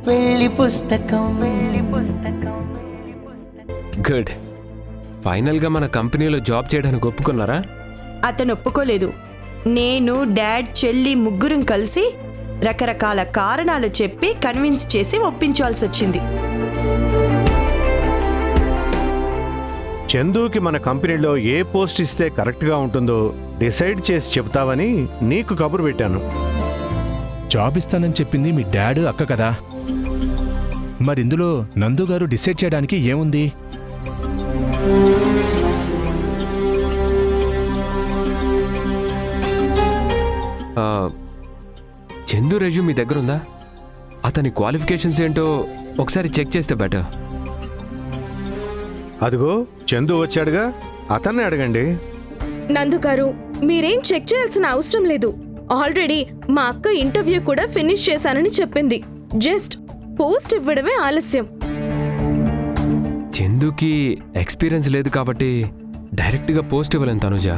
వెళ్ళి పుస్తకం. గుడ్. ఫైనల్గా మన కంపెనీలో జాబ్ చేయడానికి ఒప్పుకున్నారా? అతను ఒప్పుకోలేదు. నేను, డాడ్, చెల్లి ముగ్గురం కలిసి రకరకాల కారణాలు చెప్పి కన్విన్స్ చేసి ఒప్పించాల్సి వచ్చింది. చందుకి మన కంపెనీలో ఏ పోస్ట్ ఇస్తే కరెక్ట్గా ఉంటుందో డిసైడ్ చేసి చెప్తావని నీకు కబురు పెట్టాను. జాబ్ ఇస్తానని చెప్పింది మీ డాడ్, అక్క కదా. మరిందులో నందు గారు డిసైడ్ చేయడానికి ఏముంది? చందు రెజ్యూమ్ మీ దగ్గర ఉందా? అతని క్వాలిఫికేషన్స్ ఏంటో ఒకసారి చెక్ చేస్తే బెటర్. అదిగో చందు వచ్చాడుగా, అతన్ని అడగండి. నందు గారు, మీరేం చెక్ చేయాల్సిన అవసరం లేదు. ఆల్రెడీ మా అక్క ఇంటర్వ్యూ కూడా ఫినిష్ చేశానని చెప్పింది. జస్ట్ పోస్ట్ ఇవ్వడమే ఆలస్యం. చందుకి ఎక్స్పీరియన్స్ లేదు కాబట్టి డైరెక్ట్గా పోస్ట్ ఇవ్వలేను తనుజ.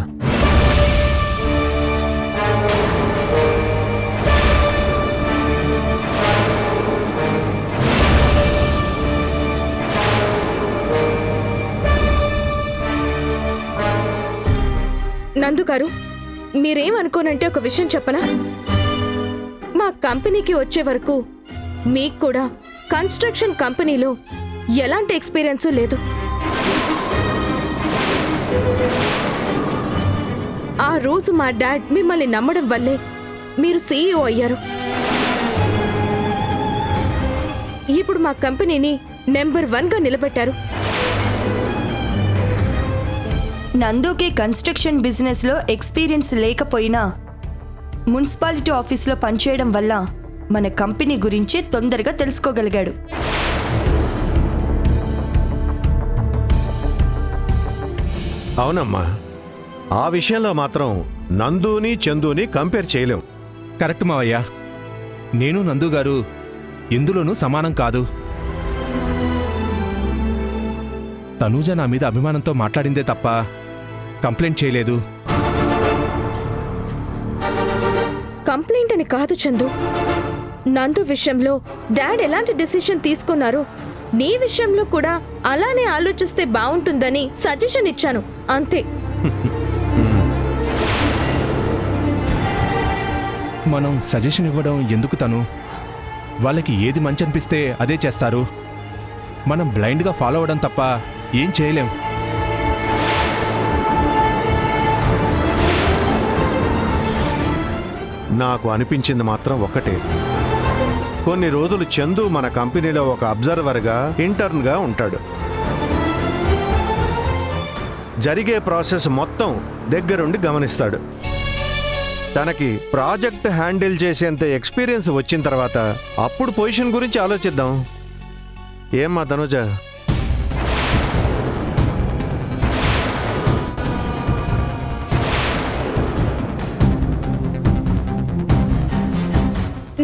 నందు గారు, మీరేమనుకోనంటే ఒక విషయం చెప్పనా? మా కంపెనీకి వచ్చే వరకు మీకు కూడా కన్స్ట్రక్షన్ కంపెనీలో ఎలాంటి ఎక్స్పీరియన్స్ లేదు. ఆ రోజు మా డాడ్ మిమ్మల్ని నమ్మడం వల్లే మీరు CEO అయ్యారు. ఇప్పుడు మా కంపెనీని నెంబర్ 1గా నిలబెట్టారు. నందుకి కన్స్ట్రక్షన్ బిజినెస్లో ఎక్స్పీరియన్స్ లేకపోయినా మున్సిపాలిటీ ఆఫీస్లో పనిచేయడం వల్ల మన కంపెనీ గురించి తొందరగా తెలుసుకోగలిగాడు. అవునమ్మా, ఆ విషయంలో మాత్రం నందుని చందుని కంపేర్ చేయలేం. కరెక్ట్ మావయ్య. నేను నందు గారు ఎందులోనూ సమానం కాదు. తనూజ నా మీద అభిమానంతో మాట్లాడిందే తప్ప కంప్లైంట్ చేయలేదు. కంప్లైంట్ అని కాదు చందు. నందు విషయంలో డాడ్ ఎలాంటి డెసిషన్ తీసుకున్నారో నీ విషయంలో కూడా అలానే ఆలోచిస్తే బాగుంటుందని సజెషన్ ఇచ్చాను, అంతే. మనం సజెషన్ ఇవ్వడం ఎందుకు? తను వాళ్ళకి ఏది మంచి అనిపిస్తే అదే చేస్తారు. మనం బ్లైండ్గా ఫాలో అవ్వడం తప్ప ఏం చేయలేం. నాకు అనిపించింది మాత్రం ఒక్కటే, కొన్ని రోజులు చందు మన కంపెనీలో ఒక అబ్జర్వర్గా, ఇంటర్న్గా ఉంటాడు. జరిగే ప్రాసెస్ మొత్తం దగ్గరుండి గమనిస్తాడు. తనకి ప్రాజెక్ట్ హ్యాండిల్ చేసేంత ఎక్స్పీరియన్స్ వచ్చిన తర్వాత అప్పుడు పొజిషన్ గురించి ఆలోచిద్దాం. ఏమ్మా తనుజ?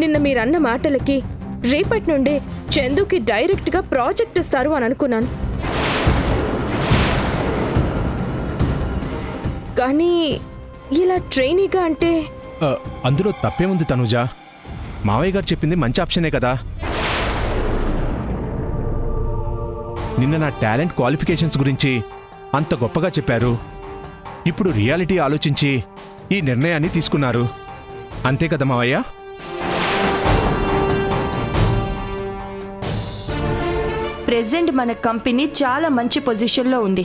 నిన్న మీరన్న మాటలకి రేపటి నుండే చందుకి డైరెక్ట్గా ప్రాజెక్ట్ ఇస్తారు అని అనుకున్నాను. కానీ ఇలా ట్రైనీగా అంటే అందులో తప్పేముంది తనుజ? మావయ్య గారు చెప్పింది మంచి ఆప్షనే కదా. నిన్న నా టాలెంట్, క్వాలిఫికేషన్స్ గురించి అంత గొప్పగా చెప్పారు. ఇప్పుడు రియాలిటీ ఆలోచించి ఈ నిర్ణయాన్ని తీసుకున్నారు. అంతే కదా మావయ్య? ప్రెజెంట్ మన కంపెనీ చాలా మంచి పొజిషన్లో ఉంది.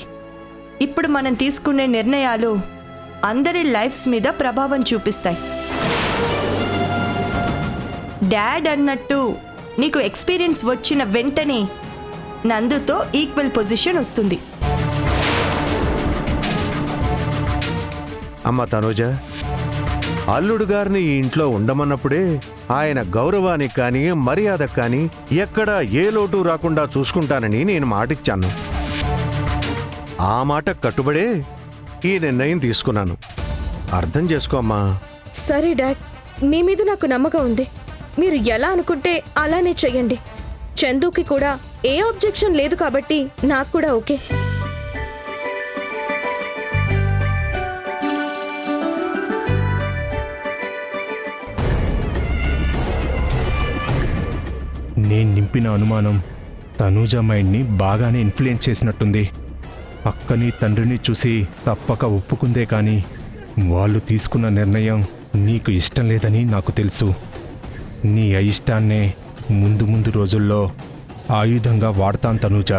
ఇప్పుడు మనం తీసుకునే నిర్ణయాలు అందరి లైఫ్స్ మీద ప్రభావం చూపిస్తాయి. డాడ్ అన్నట్టు నీకు ఎక్స్పీరియన్స్ వచ్చిన వెంటనే నందుతో ఈక్వల్ పొజిషన్ వస్తుంది. అమ్మ తనుజ, అల్లుడు గారిని ఈ ఇంట్లో ఉండమన్నప్పుడే ఆయన గౌరవానికి కానీ మర్యాదకు కానీ ఎక్కడా ఏ లోటు రాకుండా చూసుకుంటానని నేను మాటిచ్చాను. ఆ మాట కట్టుబడే ఈ నిర్ణయం తీసుకున్నాను. అర్థం చేసుకోమ్మా. సరే డాడ్, మీ మీద నాకు నమ్మకం ఉంది. మీరు ఎలా అనుకుంటే అలానే చెయ్యండి. చందుకి కూడా ఏ ఆబ్జెక్షన్ లేదు కాబట్టి నాకు కూడా ఓకే. నేను నింపిన అనుమానం తనూజ మైండ్ని బాగానే ఇన్ఫ్లుయెన్స్ చేసినట్టుంది. అక్కని తండ్రిని చూసి తప్పక ఒప్పుకుందే కానీ వాళ్ళు తీసుకున్న నిర్ణయం నీకు ఇష్టం లేదని నాకు తెలుసు. నీ అయిష్టాన్నే ముందు ముందు రోజుల్లో ఆయుధంగా వాడతాను తనూజ.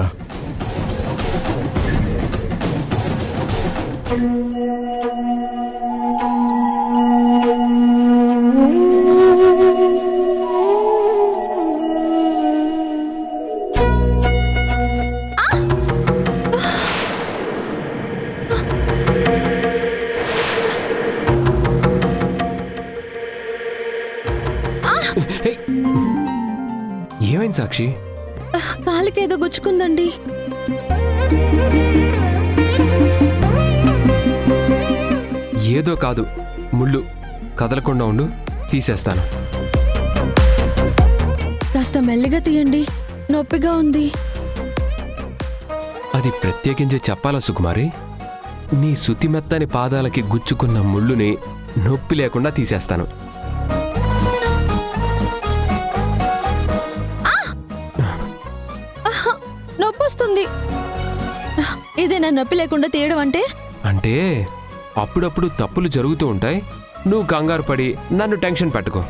హే! ఏమైంది సాక్షి? కాలికేదో గుచ్చుకుందండి. ఏదో కాదు, ముళ్ళు. కదలకుండా ఉండు, తీసేస్తాను. కాస్త మెల్లిగా తీయండి, నొప్పిగా ఉంది. అది ప్రత్యేకించి చెప్పాలా సుకుమారి? నీ శుతిమెత్తని పాదాలకి గుచ్చుకున్న ముళ్ళుని నొప్పి లేకుండా తీసేస్తాను. నొప్పి వస్తుంది. ఇదేనా నొప్పి లేకుండా తీయడం అంటే? అంటే అప్పుడప్పుడు తప్పులు జరుగుతూ ఉంటాయి. నువ్వు కంగారు పడి నన్ను టెన్షన్ పెట్టుకో.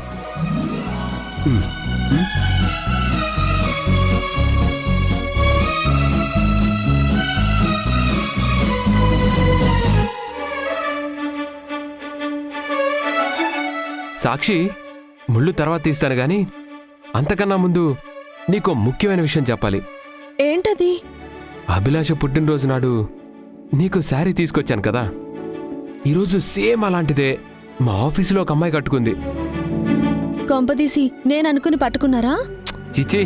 సాక్షి, ముళ్ళు తర్వాత తీస్తాను గాని అంతకన్నా ముందు నీకో ముఖ్యమైన విషయం చెప్పాలి. ఏంటది? అభిలాష పుట్టినరోజు నాడు నీకు శారీ తీసుకొచ్చాను కదా, ఈరోజు సేమ్ అలాంటిదే మా ఆఫీసులో ఒక అమ్మాయి కట్టుకుంది. కొంపదీసి నేను అనుకుని పట్టుకున్నారా? చిచ్చి,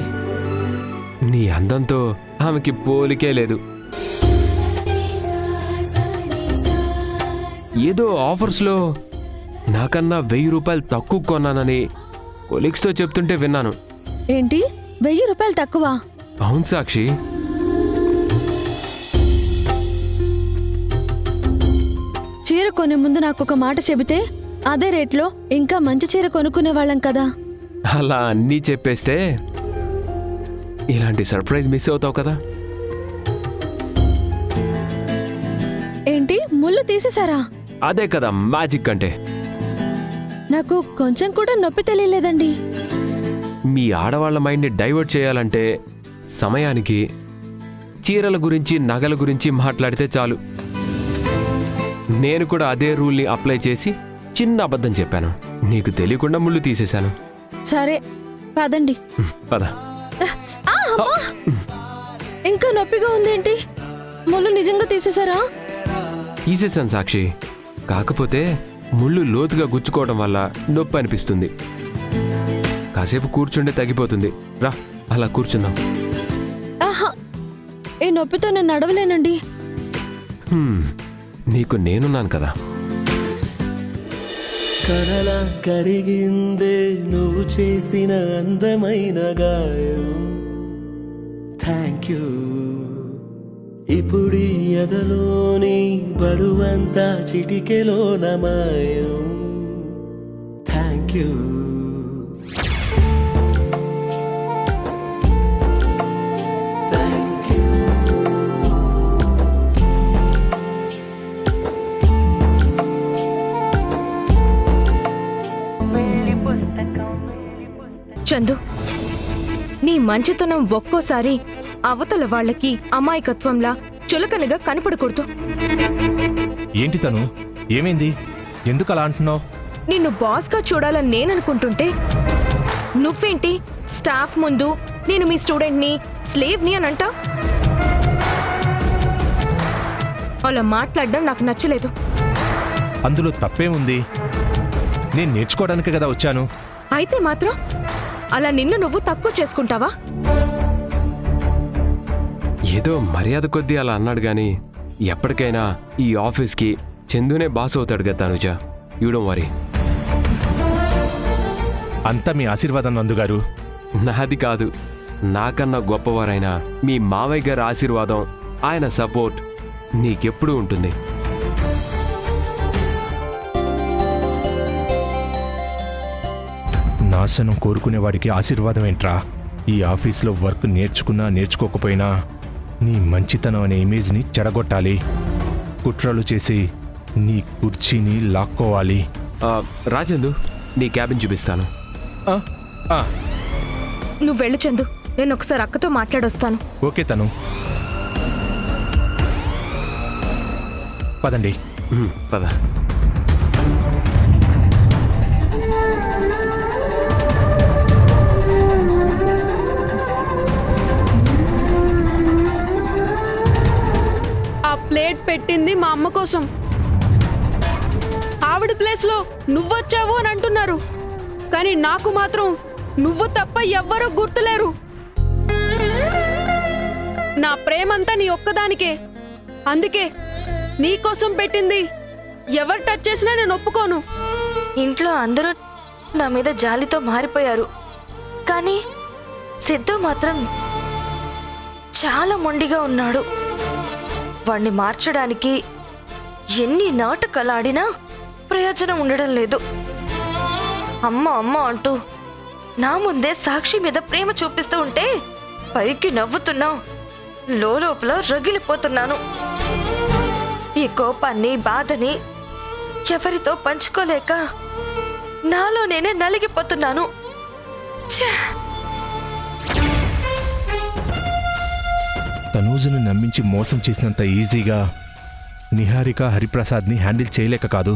నీ అందంతో ఆమెకి పోలికే లేదు. ఏదో ఆఫర్స్లో నాకన్నా 1000 రూపాయలు తక్కువ కొన్నానని కొలీగ్స్తో చెప్తుంటే విన్నాను. ఏంటి, 1000 రూపాయలు తక్కువ? అవును సాక్షి. చీర కొనే ముందు నాకు ఒక మాట చెబితే అదే రేట్లో ఇంకా మంచి చీర కొనుక్కునే వాళ్ళం కదా. అలా అన్నీ చెప్పేస్తే ఇలాంటి సర్ప్రైజ్ మిస్ అవుతావు కదా. ఏంటి, ముళ్ళు తీసేశారా? అదే కదా మ్యాజిక్ అంటే. నాకు కొంచెం కూడా నొప్పి తెలియలేదండి. మీ ఆడవాళ్ల మైండ్ని డైవర్ట్ చేయాలంటే సమయానికి చీరల గురించి నగల గురించి మాట్లాడితే చాలు. నేను కూడా అదే రూల్ని అప్లై చేసి చిన్న అబద్ధం చెప్పాను. నీకు తెలియకుండా ముళ్ళు తీసేశాను. సరే పదండి. పద. ఆ, అమ్మా! ఇంకా నొప్పిగా ఉందేంటి? ముళ్ళు నిజంగా తీసేశారా? తీసేశాను సాక్షి. కాకపోతే ముళ్ళు లోతుగా గుచ్చుకోవడం వల్ల నొప్పి అనిపిస్తుంది. కాసేపు కూర్చుంటే తగ్గిపోతుంది. రా, అలా కూర్చుందాం. ఆహా, ఈ నొప్పితో నేను నడవలేనండి. నీకు నేనున్నాను కదా. కలలా కరిగిందే నువ్వు చేసిన అందమైన గాయం. Thank you. ఇప్పుడీ ఎదలోని బరువంతా చిటికెలో నమాయం. Thank you. చందు, నీ మంచితనం ఒక్కోసారి అవతల వాళ్ళకి అమాయకత్వంలా చులకనగా కనపడకూడదు. ఏంటి తను? ఏమైంది? ఎందుకు అలా అంటున్నావు? నిన్ను బాస్గా చూడాలని నేననుకుంటుంటే నువ్వేంటి స్టాఫ్ ముందు నేను మీ స్టూడెంట్ని, స్లేవ్ని అని అంటా? అలా మాట్లాడడం నాకు నచ్చలేదు. అందులో తప్పేముంది? నేను నేర్చుకోవడానికి కదా వచ్చాను. అయితే మాత్రం అలా నిన్ను నువ్వు తక్కువ చేసుకుంటావా? ఏదో మర్యాద కొద్దీ అలా అన్నాడు గాని ఎప్పటికైనా ఈ ఆఫీస్కి చందునే బాస్ అవుతాడు కదా తనుజ. You don't worry. అంతా మీ ఆశీర్వాదం నందుగారు. నాది కాదు, నాకన్నా గొప్పవారైన మీ మావయ్య గారి ఆశీర్వాదం, ఆయన సపోర్ట్ నీకెప్పుడూ ఉంటుంది. నాశనం కోరుకునేవాడికి ఆశీర్వాదం ఏంట్రా? ఈ ఆఫీస్లో వర్క్ నేర్చుకున్నా నేర్చుకోకపోయినా నీ మంచితనం అనే ఇమేజ్ని చెడగొట్టాలి. కుట్రలు చేసి నీ కుర్చీని లాక్కోవాలి. రాజేందు, నీ క్యాబిన్ చూపిస్తాను. ఆ, ఆ, నువ్వు వెళ్ళు చందు, నేను ఒకసారి అక్కతో మాట్లాడొస్తాను. ఓకే తను. పదండి. పద. ఆ ప్లేట్ పెట్టింది మా అమ్మ కోసం. ఆవిడ ప్లేస్లో నువ్వొచ్చావు అని అంటున్నారు, కానీ నాకు మాత్రం నువ్వు తప్ప ఎవ్వరూ గుర్తులేరు. నా ప్రేమంతా నీ ఒక్కదానికే. అందుకే నీకోసం పెట్టింది ఎవరు టచ్ చేసినా నేను ఒప్పుకోను. ఇంట్లో అందరూ నా మీద జాలితో మారిపోయారు, కానీ సిద్ధు మాత్రం చాలా మొండిగా ఉన్నాడు. వాణ్ణి మార్చడానికి ఎన్ని నాటకాలు ఆడినా ప్రయోజనం ఉండడం లేదు. అమ్మ అమ్మ అంటూ నా ముందే సాక్షి మీద ప్రేమ చూపిస్తూ ఉంటే పైకి నవ్వుతున్నా, లోపల రగిలిపోతున్నాను. ఈ కోపాన్ని బాధని ఎవరితో పంచుకోలేక నాలో నేనే నలిగిపోతున్నాను. ఛే! తనూజను నమ్మించి మోసం చేసినంత ఈజీగా నిహారిక హరిప్రసాద్ని హ్యాండిల్ చేయలేక కాదు,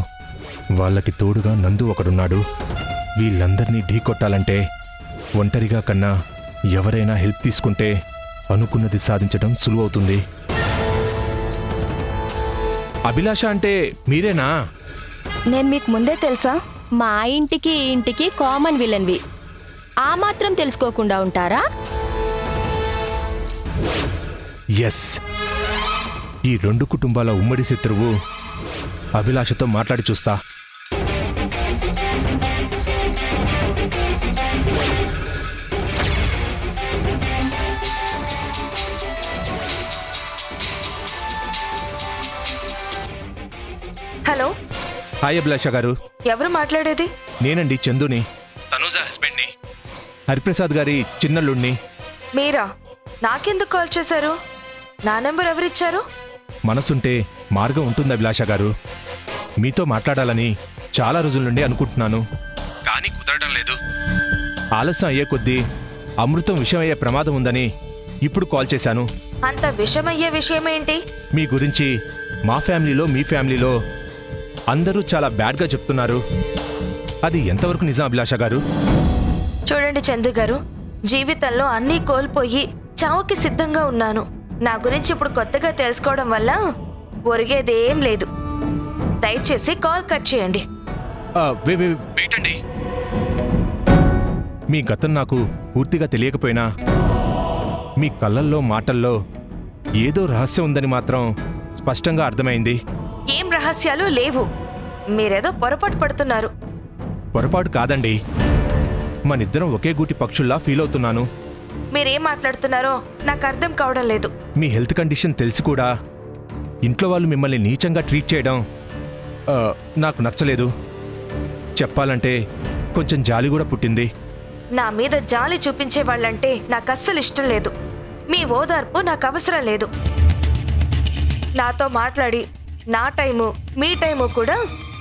వాళ్ళకి తోడుగా నందు ఒకడున్నాడు. వీళ్ళందరినీ ఢీకొట్టాలంటే ఒంటరిగా కన్నా ఎవరైనా హెల్ప్ తీసుకుంటే అనుకున్నది సాధించడం సులువవుతుంది. అభిలాష అంటే మీరేనా? నేను మీకు ముందే తెలుసా? మా ఇంటికి ఈ ఇంటికి కామన్ విలన్వి. ఆ మాత్రం తెలుసుకోకుండా ఉంటారా? ఎస్, ఈ రెండు కుటుంబాల ఉమ్మడి శత్రువు అభిలాషతో మాట్లాడి చూస్తా. హలో, హాయ్ అభిలాష గారు. ఎవరు మాట్లాడేది? నేనండి చందుని, తనూజ హస్బెండ్ని, హరిప్రసాద్ గారి చిన్నల్లుణ్ణి. మీరా? నాకెందుకు కాల్ చేశారు? నా నెంబర్ ఎవరిచ్చారు? మనసుంటే మార్గం ఉంటుంది అభిలాష గారు. మీతో మాట్లాడాలని చాలా రోజుల నుండి అనుకుంటున్నాను, కానీ కుదరడం లేదు. ఆలస్యం అయ్యే కొద్దీ అమృతం విషయం అయ్యే ప్రమాదం ఉందని ఇప్పుడు కాల్ చేశాను. అంత విషమయ్యే విషయమేంటి? మీ గురించి మా ఫ్యామిలీలో మీ ఫ్యామిలీలో అందరూ చాలా బ్యాడ్గా చెప్తున్నారు. అది ఎంతవరకు నిజం అభిలాష గారు? చూడండి చందు గారు, జీవితంలో అన్నీ కోల్పోయి చావుకి సిద్ధంగా ఉన్నాను. నా గురించి ఇప్పుడు కొత్తగా తెలుసుకోవడం వల్ల ఒరిగేదేం లేదు. దయచేసి కాల్ కట్ చేయండి. వెయిటండి. మీ గతం నాకు పూర్తిగా తెలియకపోయినా మీ కళ్ళల్లో మాటల్లో ఏదో రహస్యం ఉందని మాత్రం స్పష్టంగా అర్థమైంది. ఏం రహస్యాలు లేవు. మీరేదో పొరపాటు పడుతున్నారు. పొరపాటు కాదండి, మనిద్దరం ఒకే గూటి పక్షుల్లా ఫీల్ అవుతున్నాను. మీరేం మాట్లాడుతున్నారో నాకు అర్థం కావడం లేదు. మీ హెల్త్ కండిషన్ తెలిసి కూడా ఇంట్లో వాళ్ళు మిమ్మల్ని నీచంగా ట్రీట్ చేయడం నాకు నచ్చలేదు. చెప్పాలంటే కొంచెం జాలి కూడా పుట్టింది. నా మీద జాలి చూపించే వాళ్ళంటే నాకు అస్సలు ఇష్టం లేదు. మీ ఓదార్పు నాకు అవసరం లేదు. నాతో మాట్లాడి నా టైము మీ టైము కూడా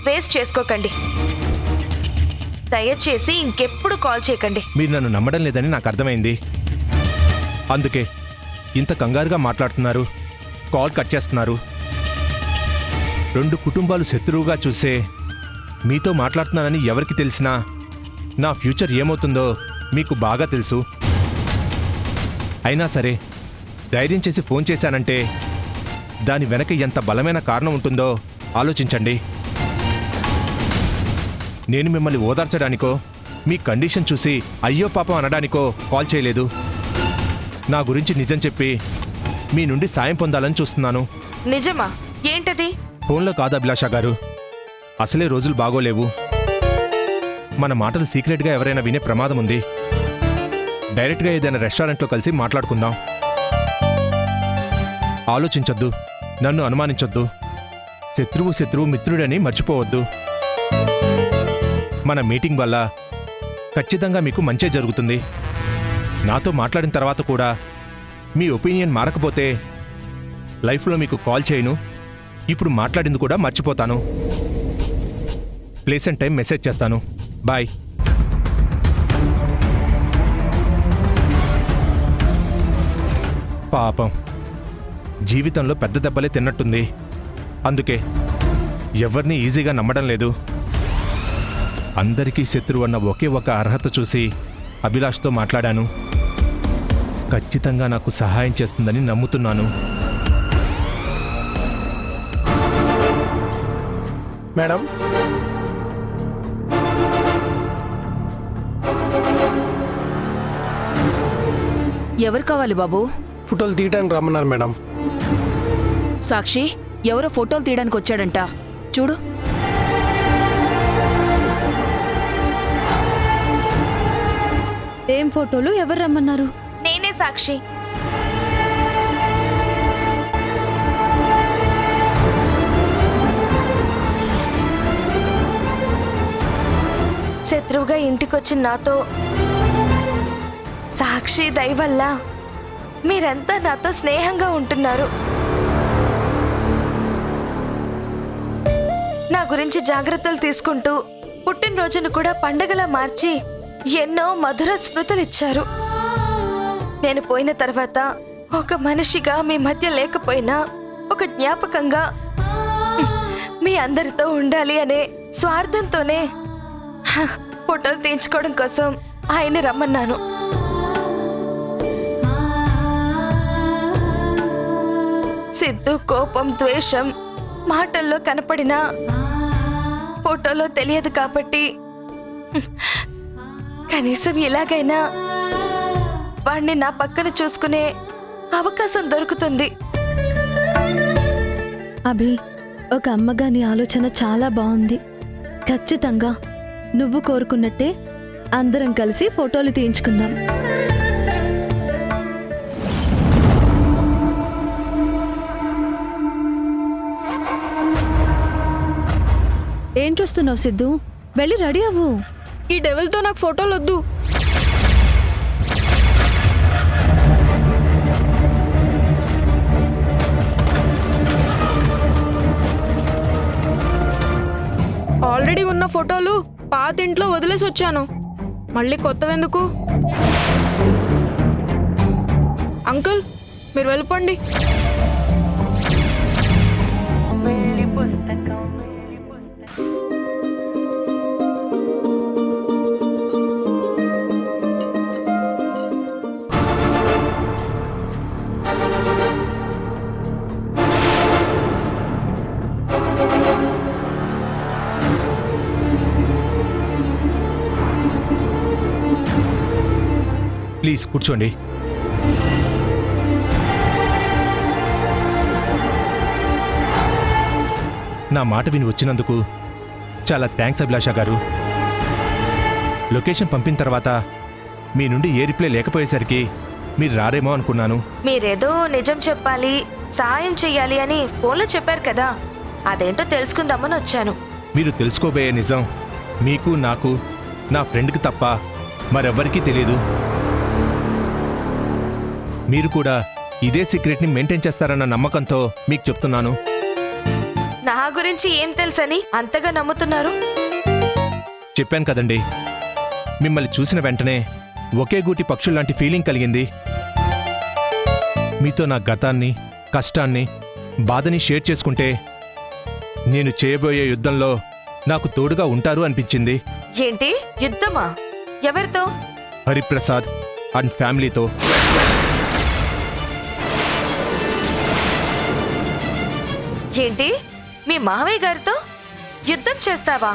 వేస్ట్ చేసుకోకండి. దయచేసి ఇంకెప్పుడు కాల్ చేయకండి. మీరు నన్ను నమ్మడం లేదని నాకు అర్థమైంది. అందుకే ఇంత కంగారుగా మాట్లాడుతున్నారు, కాల్ కట్ చేస్తున్నారు. రెండు కుటుంబాలు శత్రువుగా చూసే మీతో మాట్లాడుతున్నానని ఎవరికి తెలిసినా నా ఫ్యూచర్ ఏమవుతుందో మీకు బాగా తెలుసు. అయినా సరే ధైర్యం చేసి ఫోన్ చేశానంటే దాని వెనక ఎంత బలమైన కారణం ఉంటుందో ఆలోచించండి. నేను మిమ్మల్ని ఓదార్చడానికో మీ కండిషన్ చూసి అయ్యో పాపం అనడానికో కాల్ చేయలేదు. నా గురించి నిజం చెప్పి మీ నుండి సాయం పొందాలని చూస్తున్నాను. నిజమా? ఏంటది? ఫోన్లో కాదు అభిలాష గారు, అసలే రోజులు బాగోలేవు. మన మాటలు సీక్రెట్గా ఎవరైనా వినే ప్రమాదం ఉంది. డైరెక్ట్గా ఏదైనా రెస్టారెంట్లో కలిసి మాట్లాడుకుందాం. ఆలోచించొద్దు, నన్ను అనుమానించొద్దు. శత్రువు మిత్రుడని మర్చిపోవద్దు. మన మీటింగ్ వల్ల ఖచ్చితంగా మీకు మంచే జరుగుతుంది. నాతో మాట్లాడిన తర్వాత కూడా మీ ఒపీనియన్ మారకపోతే లైఫ్లో మీకు కాల్ చేయను. ఇప్పుడు మాట్లాడింది కూడా మర్చిపోతాను. ప్లేస్ అండ్ టైం మెసేజ్ చేస్తాను. బాయ్. పాపం, జీవితంలో పెద్ద దెబ్బలే తిన్నట్టుంది. అందుకే ఎవరిని ఈజీగా నమ్మడం లేదు. అందరికీ శత్రువు అన్న ఒకే ఒక అర్హత చూసి అభిలాష్తో మాట్లాడాను. ఖచ్చితంగా నాకు సహాయం చేస్తుందని నమ్ముతున్నాను. మేడం, ఎవరు కావాలి బాబు? ఫోటోలు తీయడానికి రమ్మన్నారు మేడం. సాక్షి, ఎవరో ఫోటోలు తీయడానికి వచ్చాడంట, చూడు. ఏం ఫోటోలు? ఎవరు రమ్మన్నారు? నేనే సాక్షి. శత్రువుగా ఇంటికొచ్చిన నాతో సాక్షి దయ వల్ల మీరంతా నాతో స్నేహంగా ఉంటున్నారు. నా గురించి జాగ్రత్తలు తీసుకుంటూ పుట్టినరోజును కూడా పండగలా మార్చి ఎన్నో మధుర స్మృతులిచ్చారు. నేను పోయిన తర్వాత ఒక మనిషిగా మీ మధ్య లేకపోయినా ఒక జ్ఞాపకంగా మీ అందరితో ఉండాలి అనే స్వార్థంతోనే ఫోటోలు తీయించుకోవడం కోసం ఆయన్ని రమ్మన్నాను. సిద్ధు కోపం, ద్వేషం మాటల్లో కనపడినా ఫోటోలో తెలియదు కాబట్టి కనీసం ఎలాగైనా వాణ్ణి నా పక్కన చూసుకునే అవకాశం దొరుకుతుంది. అభి, ఒక అమ్మగా నీ ఆలోచన చాలా బాగుంది. ఖచ్చితంగా నువ్వు కోరుకున్నట్టే అందరం కలిసి ఫోటోలు తీయించుకుందాం. ఏం చూస్తున్నావు సిద్ధు? వెళ్ళి రెడీ అవ్వు. ఈ డెవిల్తో నాకు ఫోటోలు వద్దు. ఆల్రెడీ ఉన్న ఫోటోలు పాత ఇంట్లో వదిలేసి వచ్చాను. మళ్ళీ కొత్తవెందుకు? అంకుల్, మీరు వెళ్ళిపోండి. ప్లీజ్ కూర్చోండి. నా మాట విని వచ్చినందుకు చాలా థ్యాంక్స్ అభిలాష గారు. లొకేషన్ పంపిన తర్వాత మీ నుండి ఏ రిప్లై లేకపోయేసరికి మీరు రారేమో అనుకున్నాను. మీరేదో నిజం చెప్పాలి, సహాయం చెయ్యాలి అని ఫోన్లో చెప్పారు కదా, అదేంటో తెలుసుకుందామని వచ్చాను. మీరు తెలుసుకోబోయే నిజం మీకు, నాకు, నా ఫ్రెండ్కి తప్ప మరెవ్వరికీ తెలియదు. మీరు కూడా ఇదే సీక్రెట్ని మెయింటైన్ చేస్తారన్న నమ్మకంతో మీకు చెప్తున్నాను. నా గురించి ఏం తెలుసని అంతగా నమ్ముతున్నారు? చెప్పాను కదండి, మిమ్మల్ని చూసిన వెంటనే ఒకే గూటి పక్షుల్లాంటి ఫీలింగ్ కలిగింది. మీతో నా గతాన్ని, కష్టాన్ని, బాధని షేర్ చేసుకుంటే నేను చేయబోయే యుద్ధంలో నాకు తోడుగా ఉంటారు అనిపించింది. ఏంటి యుద్ధమా? ఎవరితో? హరిప్రసాద్ అండ్ ఫ్యామిలీతో. ఏంటి మీ మావయ్య గారితో యుద్ధం చేస్తావా?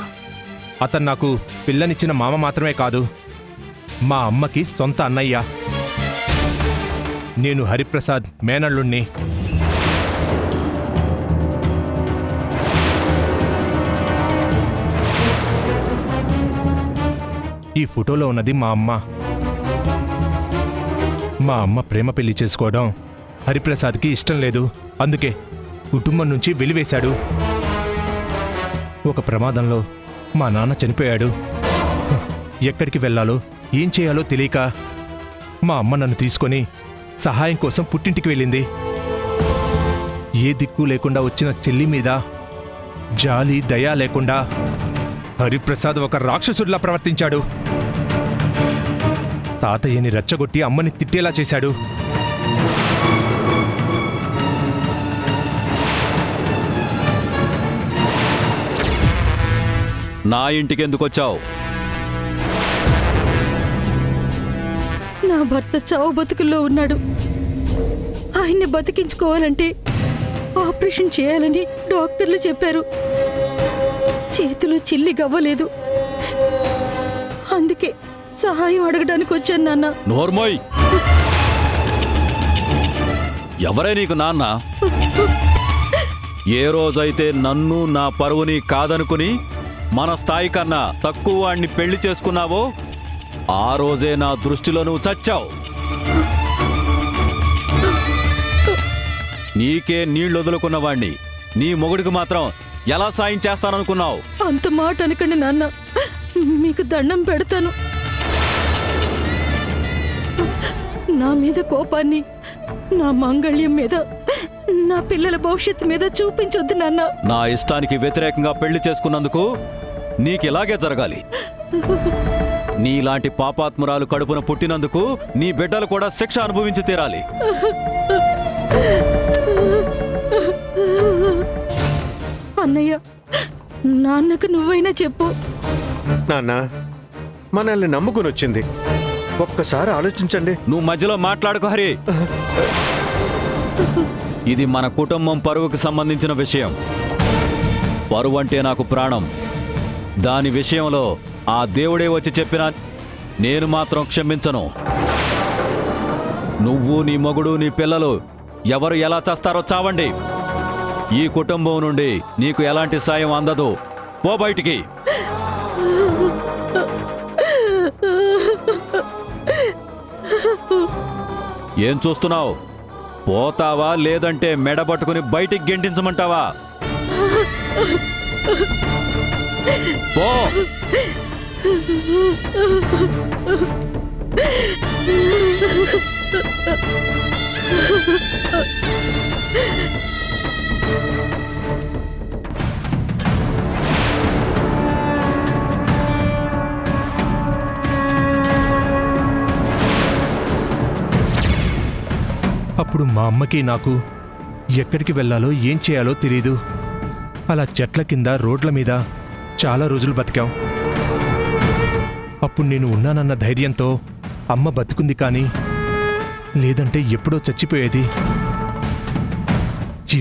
అతను నాకు పిల్లనిచ్చిన మామ మాత్రమే కాదు, మా అమ్మకి సొంత అన్నయ్య. నేను హరిప్రసాద్ మేనల్లుణ్ణి. ఈ ఫోటోలో ఉన్నది మా అమ్మ. మా అమ్మ ప్రేమ పెళ్లి చేసుకోవడం హరిప్రసాద్కి ఇష్టం లేదు. అందుకే కుటుంబం నుంచి వెలివేశాడు. ఒక ప్రమాదంలో మా నాన్న చనిపోయాడు. ఎక్కడికి వెళ్ళాలో ఏం చేయాలో తెలియక మా అమ్మ నన్ను తీసుకొని సహాయం కోసం పుట్టింటికి వెళ్ళింది. ఏ దిక్కు లేకుండా వచ్చిన చెల్లి మీద జాలి దయ లేకుండా హరిప్రసాద్ ఒక రాక్షసుడిలా ప్రవర్తించాడు. తాతయ్యని రెచ్చగొట్టి అమ్మని తిట్టేలా చేశాడు. నా ఇంటికి ఎందుకు వచ్చావు? నా భర్త చావు బతుకుల్లో ఉన్నాడు. ఆయన్ని బతికించుకోవాలంటే ఆపరేషన్ చేయాలని డాక్టర్లు చెప్పారు. చేతిలో చిల్లి గవ్వలేదు. అందుకే సహాయం అడగడానికి వచ్చాను నాన్న. నోర్మోయ్! ఎవరే నీకు నాన్న? ఏ రోజైతే నన్ను నా పరువుని కాదనుకుని మన స్థాయి కన్నా తక్కువ వాణ్ణి పెళ్లి చేసుకున్నావో ఆ రోజే నా దృష్టిలో నువ్వు చచ్చావు. నీకే నీళ్లు వదులుకున్న వాణ్ణి నీ మొగుడికి మాత్రం ఎలా సాయం చేస్తాననుకున్నావు? అంత మాట అనకండి నాన్న, మీకు దండం పెడతాను. నా మీద కోపాన్ని నా మాంగళ్యం మీద, నా పిల్లల భవిష్యత్తు మీద చూపించొద్దు నాన్న. నా ఇష్టానికి వ్యతిరేకంగా పెళ్లి చేసుకున్నందుకు నీకిలాగే జరగాలి. నీలాంటి పాపాత్మురాలు కడుపున పుట్టినందుకు నీ బిడ్డలు కూడా శిక్ష అనుభవించి తీరాలి. అన్నయ్య, నాన్నకు నువ్వైనా చెప్పు. నాన్న, మనల్ని నమ్ముకుని వచ్చింది. ఒక్కసారి ఆలోచించండి. నువ్వు మధ్యలో మాట్లాడుకో హరి. ఇది మన కుటుంబం పరువుకి సంబంధించిన విషయం. పరువు అంటే నాకు ప్రాణం. దాని విషయంలో ఆ దేవుడే వచ్చి చెప్పినా నేను మాత్రం క్షమించను. నువ్వు, నీ మొగుడు, నీ పిల్లలు ఎవరు ఎలా చేస్తారో చావండి. ఈ కుటుంబం నుండి నీకు ఎలాంటి సాయం అందదు. పో బయటికి. ఏం చూస్తున్నావు? పోతావా లేదంటే మెడబట్టుకుని బయటికి గెంటించమంటావా? పో. అప్పుడు మా అమ్మకి నాకు ఎక్కడికి వెళ్ళాలో ఏం చేయాలో తెలీదు. అలా చెట్ల కింద రోడ్ల మీద చాలా రోజులు బతికాం. అప్పుడు నేను ఉన్నానన్న ధైర్యంతో అమ్మ బతుకుంది, కానీ లేదంటే ఎప్పుడో చచ్చిపోయేది.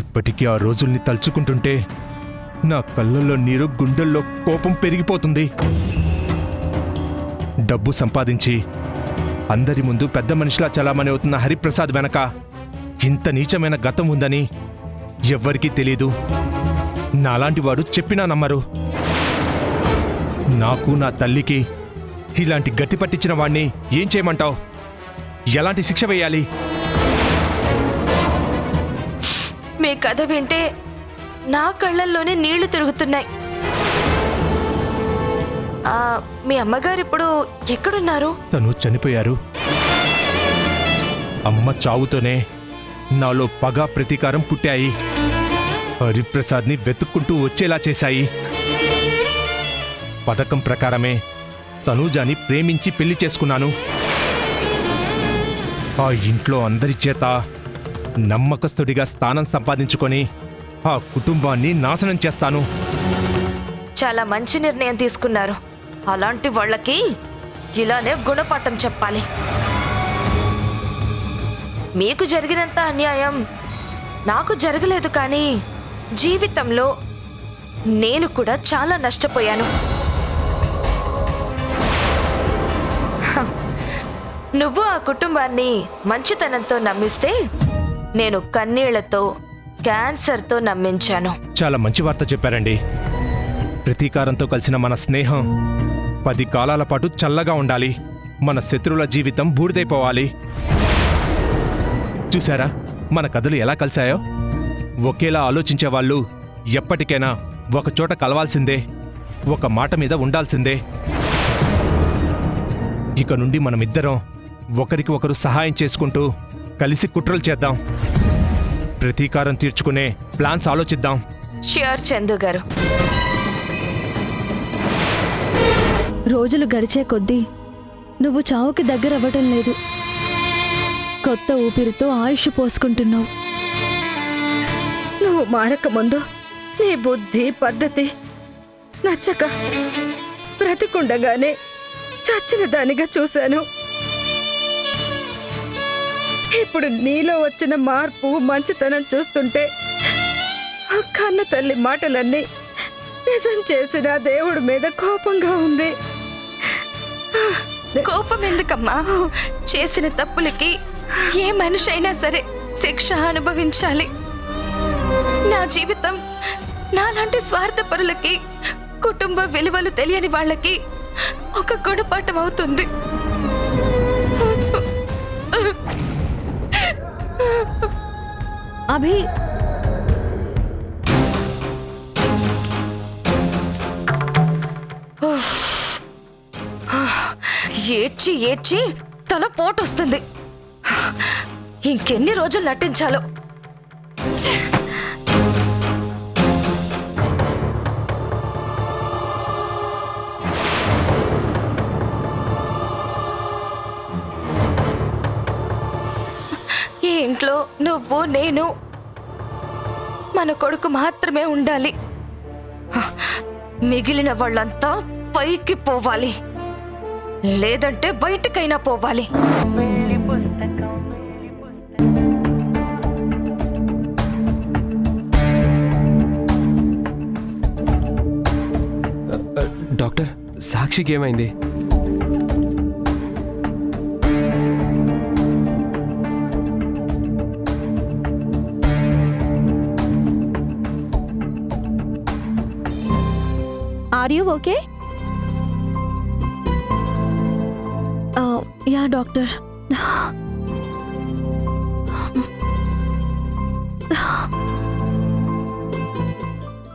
ఇప్పటికీ ఆ రోజుల్ని తలుచుకుంటుంటే నా కళ్ళల్లో నీరు, గుండెల్లో కోపం పెరిగిపోతుంది. డబ్బు సంపాదించి అందరి ముందు పెద్ద మనిషిలా చలామణి అవుతున్న హరిప్రసాద్ వెనక ఇంత నీచమైన గతం ఉందని ఎవ్వరికీ తెలీదు. నాలాంటి వాడు చెప్పినా నమ్మరు. నాకు, నా తల్లికి ఇలాంటి గట్టి పట్టించిన వాణ్ణి ఏం చేయమంటావు? ఎలాంటి శిక్ష వేయాలి? మీ కథ వింటే నా కళ్ళల్లోనే నీళ్లు తిరుగుతున్నాయి. మీ అమ్మగారు ఇప్పుడు ఎక్కడున్నారు? తను చనిపోయారు. అమ్మ చావుతోనే నాలో పగ, ప్రతీకారం పుట్టాయి. హరిప్రసాద్ని వెతుక్కుంటూ వచ్చేలా చేశాయి. పథకం ప్రకారమే తనూజాని ప్రేమించి పెళ్లి చేసుకున్నాను. ఆ ఇంట్లో అందరి చేత నమ్మకస్తుడిగా స్థానం సంపాదించుకొని ఆ కుటుంబాన్ని నాశనం చేస్తాను. చాలా మంచి నిర్ణయం తీసుకున్నారు. అలాంటి వాళ్ళకి ఇలానే గుణపాఠం చెప్పాలి. మీకు జరిగినంత అన్యాయం నాకు జరగలేదు, కానీ జీవితంలో నేను కూడా చాలా నష్టపోయాను. నువ్వు ఆ కుటుంబాన్ని మంచితనంతో నమ్మిస్తే నేను కన్నీళ్లతో, క్యాన్సర్తో నమ్మించాను. చాలా మంచి వార్త చెప్పారండి. ప్రతీకారంతో కలిసిన మన స్నేహం 10 కాలాల పాటు చల్లగా ఉండాలి. మన శత్రువుల జీవితం బూడిదైపోవాలి. చూసారా మన కథలు ఎలా కలిశాయో? ఒకేలా ఆలోచించే వాళ్ళు ఎప్పటికైనా ఒక చోట కలవాల్సిందే, ఒక మాట మీద ఉండాల్సిందే. ఇక నుండి మనమిద్దరం ఒకరికి ఒకరు సహాయం చేసుకుంటూ కలిసి కుట్రలు చేద్దాం. ప్రతీకారం తీర్చుకునే ప్లాన్స్ ఆలోచిద్దాం. ష్యూర్ చందు గారు. రోజులు గడిచే కొద్దీ నువ్వు చావుకి దగ్గర అవ్వటం లేదు. కొత్త ఊపిరితో ఆయుష్ పోసుకుంటున్నావు. నువ్వు మారక ముందు నీ బుద్ధి పద్ధతి నచ్చక బ్రతికుండగానే చచ్చిన దానిగా చూశాను. ఇప్పుడు నీలో వచ్చిన మార్పు మంచితనం చూస్తుంటే ఆ కన్న తల్లి మాటలన్నీ నిజం చేసిన దేవుడి మీద కోపంగా ఉంది. కోపం ఎందుకమ్మా? చేసిన తప్పులకి ఏ మనిషి అయినా సరే శిక్ష అనుభవించాలి. నా జీవితం నాలాంటి స్వార్థపరులకి, కుటుంబ విలువలు తెలియని వాళ్ళకి ఒక గుణపాఠం అవుతుంది. అభి, ఏడ్చి ఏడ్చి తల పోటొస్తుంది. ఇంకెన్ని రోజులు నటించాలో. ఛే! ఈ ఇంట్లో నువ్వు నేను మన కొడుకు మాత్రమే ఉండాలి. మిగిలిన వాళ్ళంతా పైకి పోవాలి, లేదంటే బయటకైనా పోవాలి. డాక్టర్, సాక్షికి ఏమైంది? Are you okay? Yeah doctor.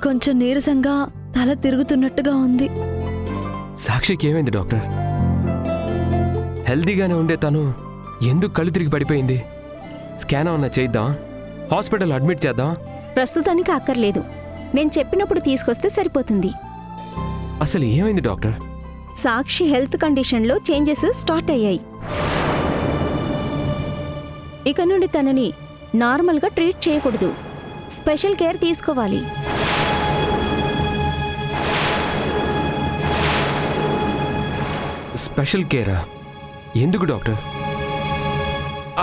కొంచెం నీరసంగా తల తిరుగుతున్నట్టుగా ఉంది. సాక్షికి ఏమైంది డాక్టర్? హెల్దీగానే ఉండే తను ఎందుకు కళ్ళు తిరిగి పడిపోయింది? స్కాన్ ఏమన్నా చేద్దాం? హాస్పిటల్ అడ్మిట్ చేద్దాం? ప్రస్తుతానికి అక్కర్లేదు. నేను చెప్పినప్పుడు తీసుకొస్తే సరిపోతుంది. అసలు ఏమైంది డాక్టర్? సాక్షి హెల్త్ కండిషన్లో చేంజెస్ స్టార్ట్ అయ్యాయి. ఇక నుండి తనని నార్మల్గా ట్రీట్ చేయకూడదు, స్పెషల్ కేర్ తీసుకోవాలి. స్పెషల్ కేరా? ఎందుకు డాక్టర్?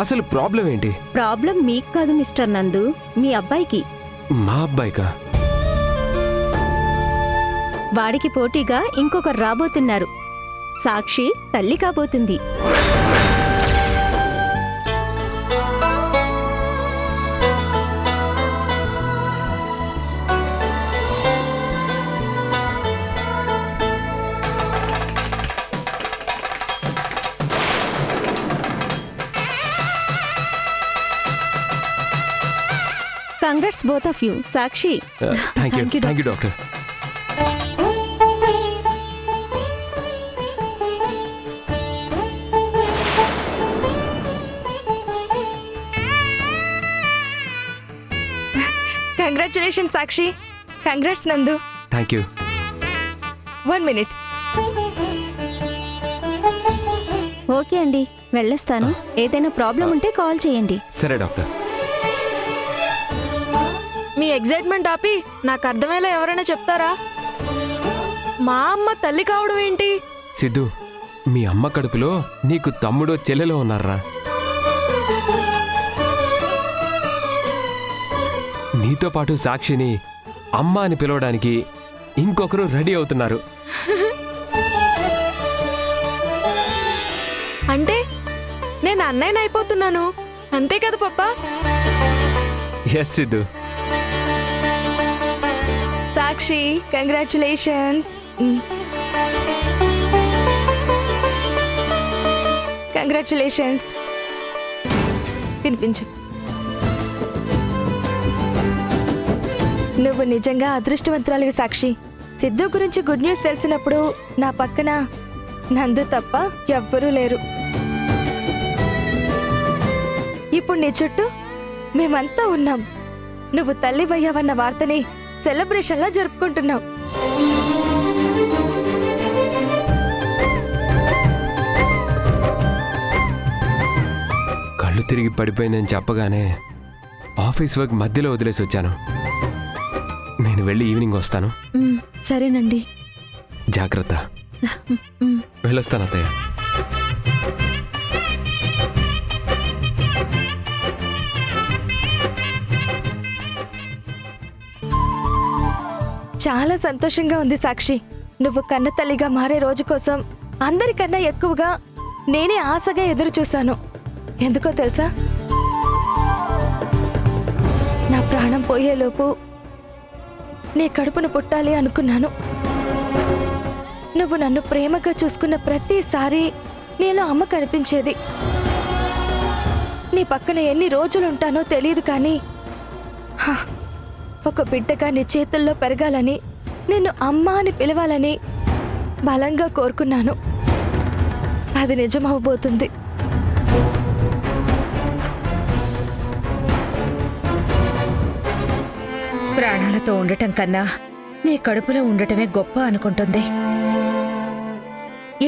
అసలు ప్రాబ్లం ఏంటి? ప్రాబ్లం మీకు కాదు మిస్టర్ నందు, మీ అబ్బాయికి. మా అబ్బాయికా? వాడికి పోటీగా ఇంకొకరు రాబోతున్నారు. సాక్షి తల్లి కాబోతుంది. Congrats both of you. Sakshi, thank you doctor. Congratulations Sakshi. Congrats Nandu. Thank you. 1 minute. Okay అండి, వెళ్ళొస్తాను. ఏదైనా ప్రాబ్లం ఉంటే కాల్ చేయండి. సరే డాక్టర్. మీ ఎగ్జైట్మెంట్ ఆపి నాకు అర్థమయ్యేలా ఎవరైనా చెప్తారా? మా అమ్మ తల్లి కావడం ఏంటి? సిద్ధు, మీ అమ్మ కడుపులో నీకు తమ్ముడో చెల్లెలో ఉన్నారా? నీతో పాటు సాక్షిని అమ్మ అని పిలవడానికి ఇంకొకరు రెడీ అవుతున్నారు. అంటే నేను అన్నయ్యని అయిపోతున్నాను, అంతే కదా పప్పా? ఎస్ సిద్ధు. సాక్షి, కంగ్రాచులేషన్స్. కంగ్రాచులేషన్స్. తినిపించు. నువ్వు నిజంగా అదృష్టవంతురాలివి సాక్షి. సిద్ధు గురించి గుడ్ న్యూస్ తెలిసినప్పుడు నా పక్కన నందు తప్ప ఎవ్వరూ లేరు. ఇప్పుడు నీ చుట్టూ మేమంతా ఉన్నాం. నువ్వు తల్లివయ్యావన్న వార్తని సెలబ్రేషన్లా జరుపుకుంటున్నాం. కళ్ళు తిరిగి పడిపోయిందని చెప్పగానే ఆఫీస్ వర్క్ మధ్యలో వదిలేసి వచ్చాను. నేను వెళ్ళి ఈవినింగ్ వస్తాను. సరేనండి. జాగ్రత్త. వెళ్ళొస్తాను అత్తయ్య. చాలా సంతోషంగా ఉంది సాక్షి. నువ్వు కన్న తల్లిగా మారే రోజు కోసం అందరికన్నా ఎక్కువగా నేనే ఆశగా ఎదురు చూశాను. ఎందుకో తెలుసా, నా ప్రాణం పోయేలోపు నీ కడుపును పుట్టాలి అనుకున్నాను. నువ్వు నన్ను ప్రేమగా చూసుకున్న ప్రతిసారి నీలో అమ్మ కనిపించేది. నీ పక్కన ఎన్ని రోజులుంటానో తెలియదు, కానీ ఒక బిడ్డగా నీ చేతుల్లో పెరగాలని, నిన్ను అమ్మ అని పిలవాలని బలంగా కోరుకున్నాను. అది నిజమవబోతుంది. ప్రాణాలతో ఉండటం కన్నా నీ కడుపులో ఉండటమే గొప్ప అనుకుంటుంది.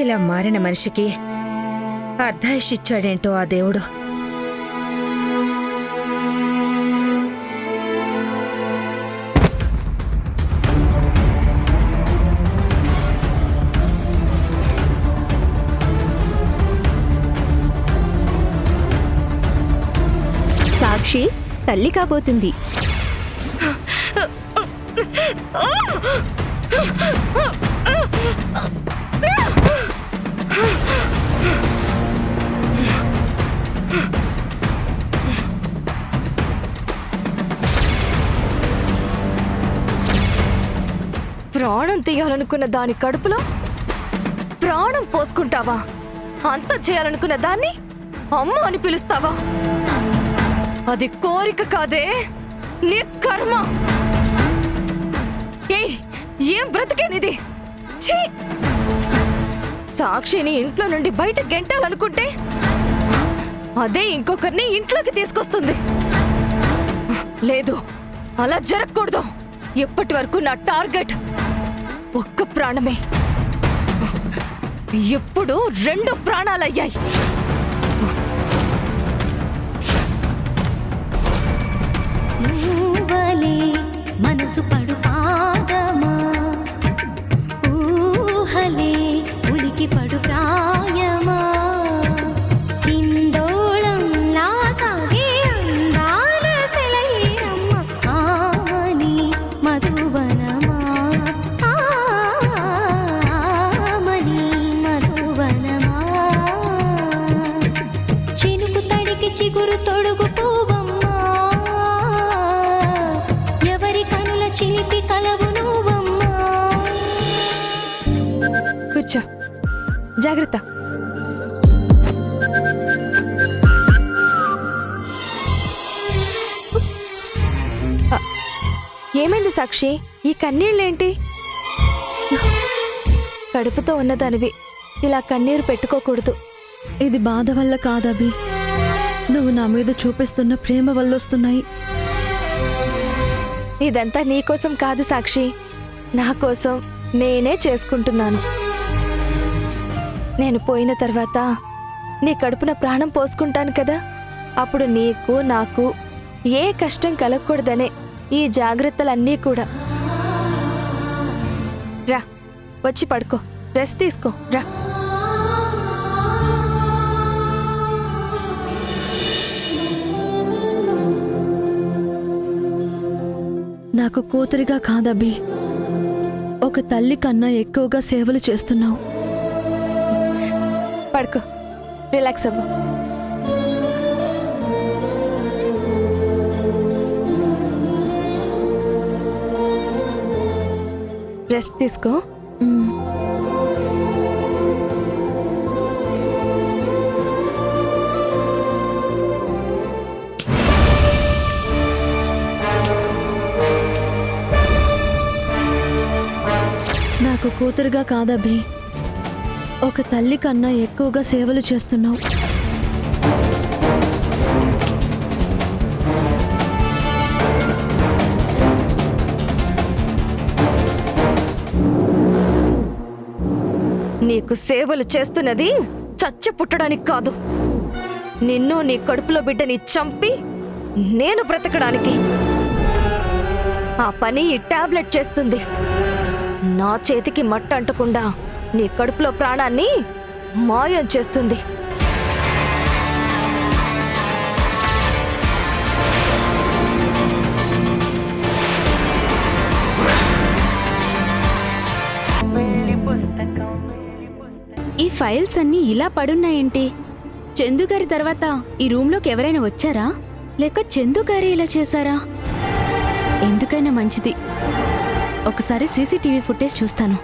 ఇలా మారిన మనిషికి అర్ధాయుషిచ్చాడేంటో ఆ దేవుడు. సాక్షి తల్లి కాబోతుంది. ప్రాణం తీయాలనుకున్న దాని కడుపులో ప్రాణం పోసుకుంటావా? అంత చేయాలనుకున్న దాన్ని అమ్మ అని పిలుస్తావా? అది కోరిక కాదే, నీ కర్మ. ఏం బ్రతికేనిది? ఛీ! సాక్షిని ఇంట్లో నుండి బయట గెంటాలనుకుంటే అదే ఇంకొకరిని ఇంట్లోకి తీసుకొస్తుంది. లేదు, అలా జరగకూడదు. ఎప్పటి వరకు నా టార్గెట్ ఒక్క ప్రాణమే. ఎప్పుడు 2 ప్రాణాలయ్యాయి. మనసు పడు పాదమా, ఊహలే ఉలికి పడు ప్రాయమా, ఇందోళం నా సాగే అందాల సెలయేరమ్మ, ఆమని మధువనమా, ఆమని మధువనమా, చినుకు తడికి చిగురు తొడుగు పూవమ్మా, చిలిపి కలవు నువ్వమ్మా. కూర్చో, జాగ్రత్త. ఏమైంది సాక్షి? ఈ కన్నీళ్ళేంటి? కడుపుతో ఉన్నదానివి ఇలా కన్నీరు పెట్టుకోకూడదు. ఇది బాధ వల్ల కాదభి, నువ్వు నా మీద చూపిస్తున్న ప్రేమ వల్ల వస్తున్నాయి. ఇదంతా నీకోసం కాదు సాక్షి, నా కోసం నేనే చేసుకుంటున్నాను. నేను పోయిన తర్వాత నీ కడుపున ప్రాణం పోసుకుంటాను కదా, అప్పుడు నీకు నాకు ఏ కష్టం కలగకూడదనే ఈ జాగ్రత్తలన్నీ కూడా. రా, వచ్చి పడుకో, రెస్ట్ తీసుకో, రా. నాకు కూతురిగా కాదభి, ఒక తల్లి కన్నా ఎక్కువగా సేవలు చేస్తున్నావు. పడుకో, రిలాక్స్ అవ్వు. రెస్ట్ తీసుకో. నాకు కూతురుగా కాదభి, ఒక తల్లి కన్నా ఎక్కువగా సేవలు చేస్తున్నావు. నీకు సేవలు చేస్తున్నది చచ్చి పుట్టడానికి కాదు, నిన్ను నీ కడుపులో బిడ్డని చంపి నేను బ్రతకడానికి. ఆ పని ఈ టాబ్లెట్ చేస్తుంది. నా చేతికి మట్ట అంటకుండా నీ కడుపులో ప్రాణాన్ని మాయం చేస్తుంది. ఈ ఫైల్స్ అన్నీ ఇలా పడున్నాయేంటి? చందు గారి తర్వాత ఈ రూమ్లోకి ఎవరైనా వచ్చారా, లేక చందు గారే ఇలా చేశారా? ఎందుకైనా మంచిది, ఒకసారి సీసీటీవీ ఫుటేజ్ చూస్తాను.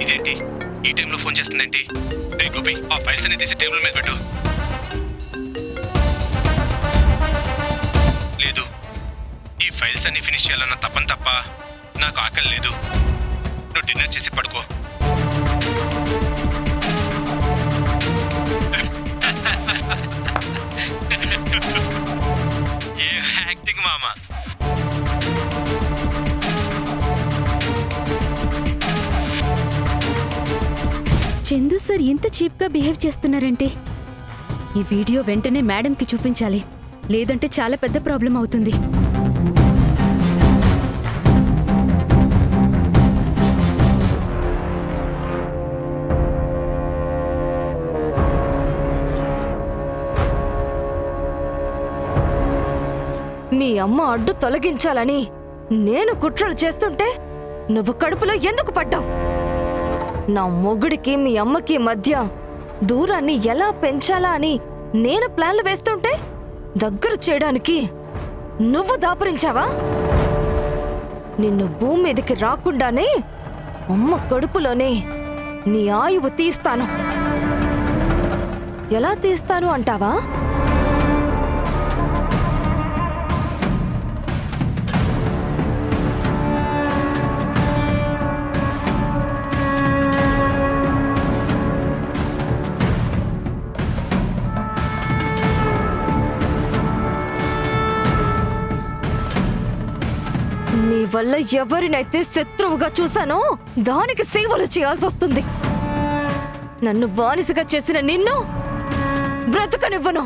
ఇదేంటి ఈ టైంలో ఫోన్ చేస్తుందేంటి? రే గోపి, ఆ ఫైల్స్ అన్ని తీసి టేబుల్ మీద పెట్టు. లేదు, ఈ ఫైల్స్ అన్ని ఫినిష్ చేయాలన్న తప్పని తప్ప నాకు ఆకలి లేదు. నువ్వు డిన్నర్ చేసి పడుకో. ఏ యాక్టింగ్ మామా. చందు సార్ ఇంత చీప్గా బిహేవ్ చేస్తున్నారంటే ఈ వీడియో వెంటనే మేడంకి చూపించాలి, లేదంటే చాలా పెద్ద ప్రాబ్లం అవుతుంది. మీ అమ్మ అడ్డు తొలగించాలని నేను కుట్రలు చేస్తుంటే నువ్వు కడుపులో ఎందుకు పడ్డావు? నా మొగుడికి మీ అమ్మకి మధ్య దూరాన్ని ఎలా పెంచాలా అని నేను ప్లాన్లు వేస్తుంటే దగ్గర చేయడానికి నువ్వు దాపురించావా? నిన్ను భూమి మీదకి రాకుండానే అమ్మ కడుపులోనే నీ ఆయువు తీస్తాను. ఎలా తీస్తాను అంటావా? నీ వల్ల ఎవరినైతే శత్రువుగా చూశానో దానికి సేవలు చేయాల్సి వస్తుంది. నన్ను బానిసగా చేసిన నిన్ను బ్రతకనివ్వను.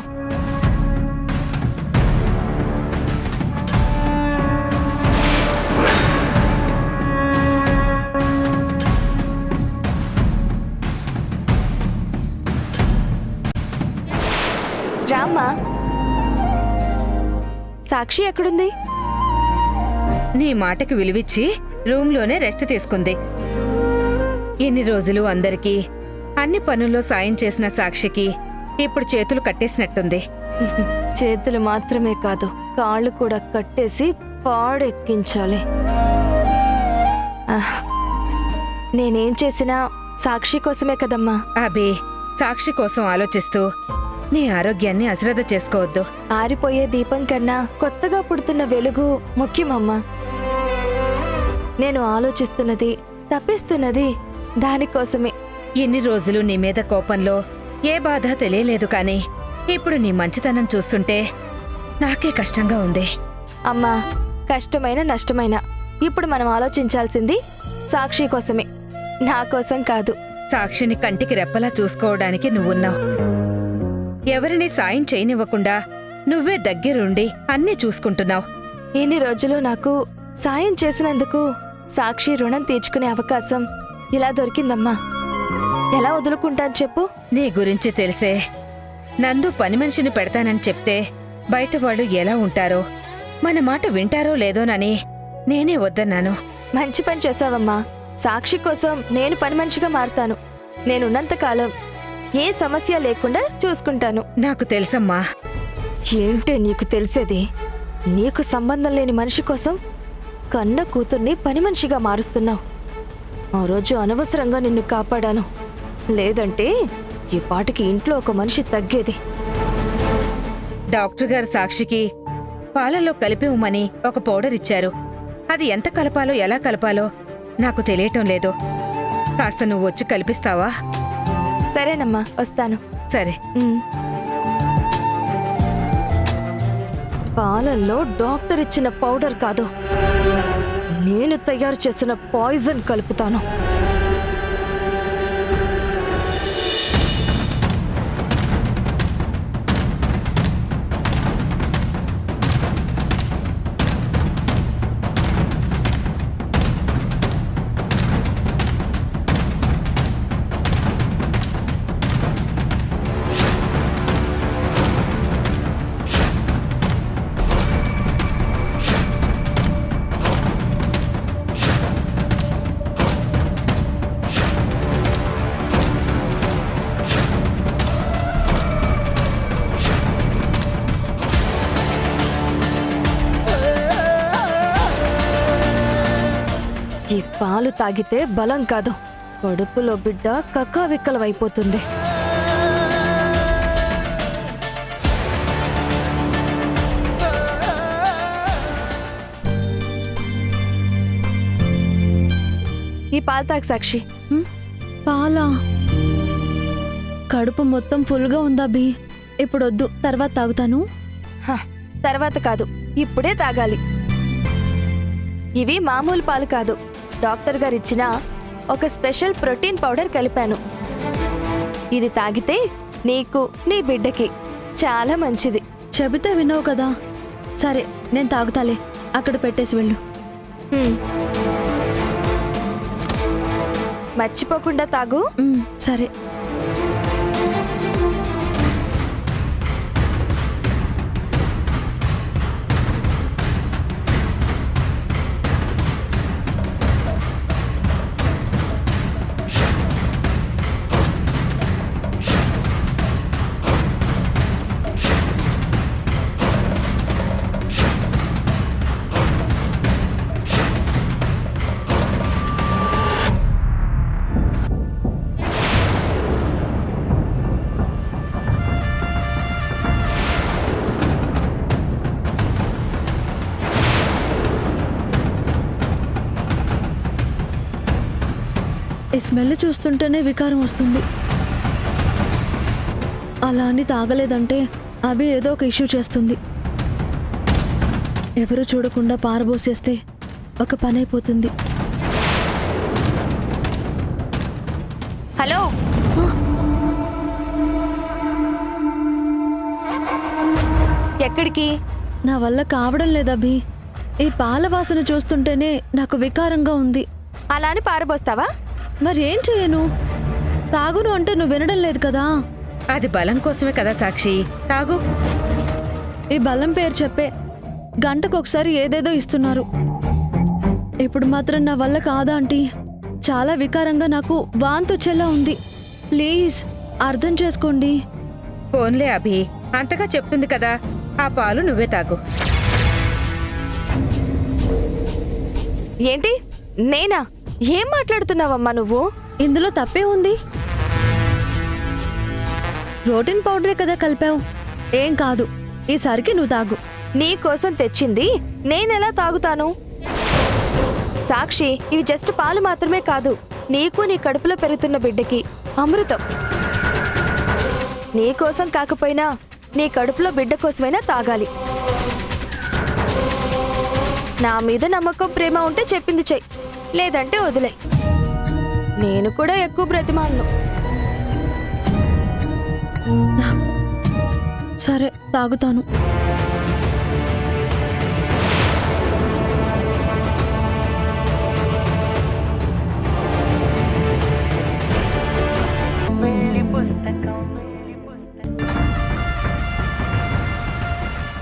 రామ్మా, సాక్షి ఎక్కడుంది? నీ మాటకి విలువిచ్చి రూమ్లోనే రెస్ట్ తీసుకుంది. ఎన్ని రోజులు అందరికీ అన్ని పనుల్లో సాయం చేసిన సాక్షికి ఇప్పుడు చేతులు కట్టేసినట్టుంది. చేతులు మాత్రమే కాదు, కాళ్ళు కూడా కట్టేసి పాడెక్కించాలి. నేనేం చేసినా సాక్షి కోసమే కదమ్మా. అబే, సాక్షి కోసం ఆలోచిస్తూ నీ ఆరోగ్యాన్ని అశ్రద్ధ చేసుకోవద్దు. ఆరిపోయే దీపం కన్నా కొత్తగా పుడుతున్న వెలుగు ముఖ్యమమ్మా. నేను ఆలోచిస్తున్నది, తప్పిస్తున్నది దానికోసమే. ఎన్ని రోజులు నీ మీద కోపంలో ఏ బాధ తెలియలేదు కానీ ఇప్పుడు నీ మంచితనం చూస్తుంటే నాకే కష్టంగా ఉంది. అమ్మా, కష్టమైన నష్టమైన ఇప్పుడు మనం ఆలోచించాల్సింది సాక్షి కోసమే, నా కోసం కాదు. సాక్షిని కంటికి రెప్పలా చూసుకోవడానికి నువ్వున్నావు. ఎవరిని సాయం చేయనివ్వకుండా నువ్వే దగ్గరుండి అన్నీ చూసుకుంటున్నావు. ఇన్ని రోజులు నాకు సాయం చేసినందుకు సాక్షి రుణం తీర్చుకునే అవకాశం ఇలా దొరికిందమ్మా. ఎలా వదులుకుంటాను చెప్పు? నీ గురించి తెలిసే నందు పని మనిషిని పెడతానని చెప్తే బయట వాళ్ళు ఎలా ఉంటారో, మన మాట వింటారో లేదోనని నేనే వద్దన్నాను. మంచి పని చేశావమ్మా. సాక్షి కోసం నేను పని మనిషిగా మారుతాను. నేనున్నంతకాలం ఏ సమస్య లేకుండా చూసుకుంటాను. నాకు తెలుసమ్మా. ఏంటే నీకు తెలిసేది? నీకు సంబంధం లేని మనిషి కోసం కన్న కూతుర్ని పని మనిషిగా మారుస్తున్నావు. ఆ రోజు అనవసరంగా నిన్ను కాపాడాను, లేదంటే ఈ పాటికి ఇంట్లో ఒక మనిషి తగ్గేది. డాక్టర్ గారు సాక్షికి పాలల్లో కలిపివ్వమని ఒక పౌడర్ ఇచ్చారు. అది ఎంత కలపాలో ఎలా కలపాలో నాకు తెలియటం లేదు. కాస్త నువ్వు వచ్చి కలిపిస్తావా? సరేనమ్మా, వస్తాను. సరే. పాలల్లో డాక్టర్ ఇచ్చిన పౌడర్ కాదు, నేను తయారు చేసిన పాయిజన్ కలుపుతాను. ఈ పాలు తాగితే బలం కాదు, కడుపులో బిడ్డ కకావిక్కలమైపోతుంది. ఈ పాలు తాగు సాక్షి. పాలా? కడుపు మొత్తం ఫుల్గా ఉందా బి? ఇప్పుడొద్దు, తర్వాత తాగుతాను. తర్వాత కాదు, ఇప్పుడే తాగాలి. ఇవి మామూలు పాలు కాదు, డాక్టర్ గారు ఇచ్చిన ఒక స్పెషల్ ప్రోటీన్ పౌడర్ కలిపాను. ఇది తాగితే నీకు నీ బిడ్డకి చాలా మంచిది. చెబితే వినవు కదా. సరే, నేను తాగుతాలే, అక్కడ పెట్టేసి వెళ్ళు. మర్చిపోకుండా తాగు. సరే. ఈ స్మెల్ చూస్తుంటేనే వికారం వస్తుంది. అలా అని తాగలేదంటే అవి ఏదో ఒక ఇష్యూ చేస్తుంది. ఎవరు చూడకుండా పారబోసేస్తే ఒక పని అయిపోతుంది. హలో, ఎక్కడికి? నా వల్ల కావడం లేదా బి. ఈ పాల వాసన చూస్తుంటేనే నాకు వికారంగా ఉంది. అలా అని పారబోస్తావా? మరి ఏం చేయను? తాగును అంటే నువ్వు వినడం లేదు కదా. అది బలం కోసమే కదా సాక్షి, తాగు. ఈ బలం పేరు చెప్పే గంటకొకసారి ఏదేదో ఇస్తున్నారు. ఇప్పుడు మాత్రం నా వల్ల కాదా ఆంటీ? చాలా వికారంగా నాకు వాంతి వచ్చేలా ఉంది. ప్లీజ్ అర్థం చేసుకోండి. ఫోన్లే అభి, అంతగా చెప్తుంది కదా, ఆ పాలు నువ్వే తాగు. ఏంటి? నేనా? ఏం మాట్లాడుతున్నావమ్మా నువ్వు? ఇందులో తప్పే ఉంది. ప్రోటీన్ పౌడరే కదా కలిపావు. ఏం కాదు, ఈసారికి నువ్వు తాగు. నీ కోసం తెచ్చింది నేనెలా తాగుతాను? సాక్షి, ఇవి జస్ట్ పాలు మాత్రమే కాదు, నీకు నీ కడుపులో పెరుగుతున్న బిడ్డకి అమృతం. నీ కోసం కాకపోయినా నీ కడుపులో బిడ్డ కోసమైనా తాగాలి. నా మీద నమ్మకం, ప్రేమ ఉంటే చెప్పింది చెయ్యి, లేదంటే వదిలే. నేను కూడా ఎక్కువ బ్రతిమాలను. సరే, తాగుతాను.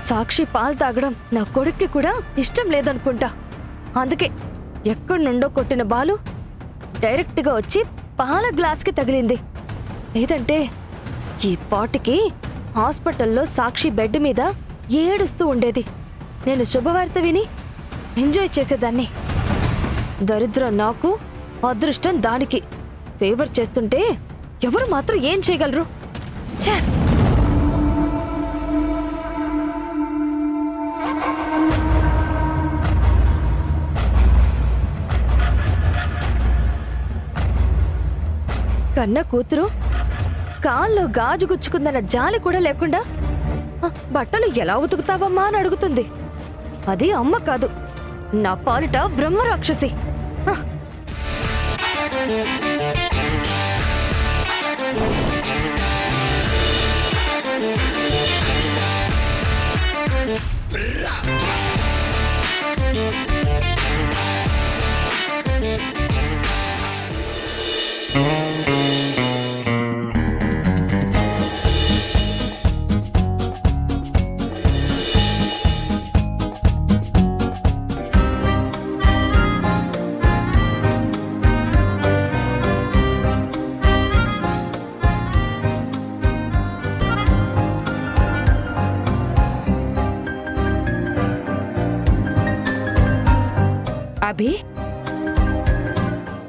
సాక్షి పాలు తాగడం నా కొడుక్కి కూడా ఇష్టం లేదనుకుంటా. అందుకే ఎక్కడి నుండో కొట్టిన బాలు డైరెక్ట్గా వచ్చి పాల గ్లాస్కి తగిలింది. లేదంటే ఈ పాటికి హాస్పిటల్లో సాక్షి బెడ్ మీద ఏడుస్తూ ఉండేది. నేను శుభవార్త విని ఎంజాయ్ చేసేదాన్ని. దరిద్రం నాకు, అదృష్టం దానికి. ఫేవర్ చేస్తుంటే ఎవరు మాత్రం ఏం చేయగలరు? ఛే! కన్న కూతురు కాల్లో గాజు గుచ్చుకుందన్న జాలి కూడా లేకుండా బట్టలు ఎలా ఉతుకుతావమ్మా అని అడుగుతుంది. అది అమ్మ కాదు, నా పాలిట బ్రహ్మరాక్షసి. అభి,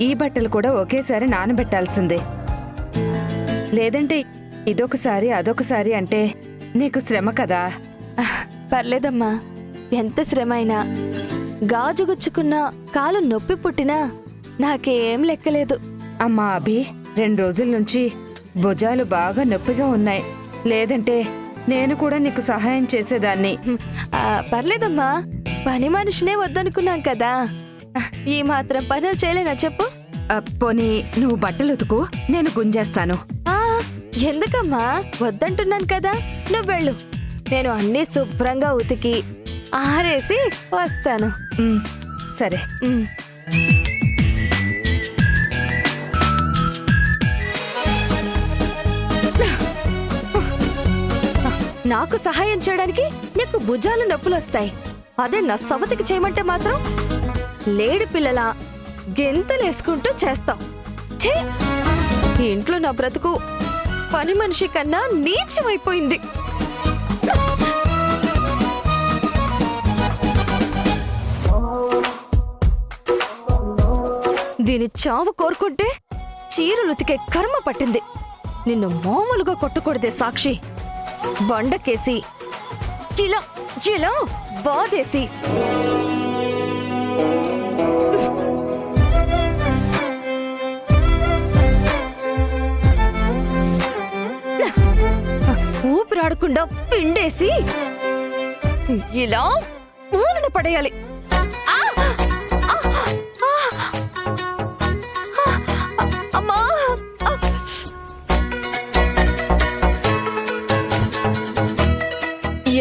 ఈ బట్టలు కూడా ఒకేసారి నానబెట్టాల్సిందే. లేదంటే ఇదొకసారి అదొకసారి అంటే నీకు శ్రమ కదా. పర్లేదమ్మా, ఎంత శ్రమ అయినా గాజుగుచ్చుకున్న కాలు నొప్పి పుట్టినా నాకేం లెక్కలేదు. అమ్మా అభి, 2 రోజుల నుంచి భుజాలు బాగా నొప్పిగా ఉన్నాయి. లేదంటే నేను కూడా నీకు సహాయం చేసేదాన్ని. పర్లేదమ్మా, పని మనిషినే వద్దనుకున్నాం కదా, ఈ మాత్రం పనులు చేయలేనా చెప్పు. పోనీ నువ్వు బట్టలు ఉతుకు, నేను గుంజేస్తాను. ఎందుకమ్మా, వద్దంటున్నాను కదా, నువ్వు వెళ్ళు. నేను అన్నీ శుభ్రంగా ఉతికి ఆరేసి వస్తాను. సరే. నాకు సహాయం చేయడానికి నీకు భుజాలు నొప్పులు వస్తాయి. అదే నా సవతికి చేయమంటే మాత్రం లేడి పిల్లల గెంతలేసుకుంటూ చేస్తావు. ఛీ! ఈ ఇంట్లో నా బ్రతుకు పని మనిషి కన్నా నీచమైపోయింది. దీని చావు కోరుకుంటే చీరలుతికే కర్మ పట్టింది. నిన్ను మామూలుగా కొట్టకూడదే సాక్షి. బండకేసి ఇలా ఇలా బాధేసి ఊపిరాడకుండా పిండేసి ఇలా మూలన పడేయాలి. అమ్మా,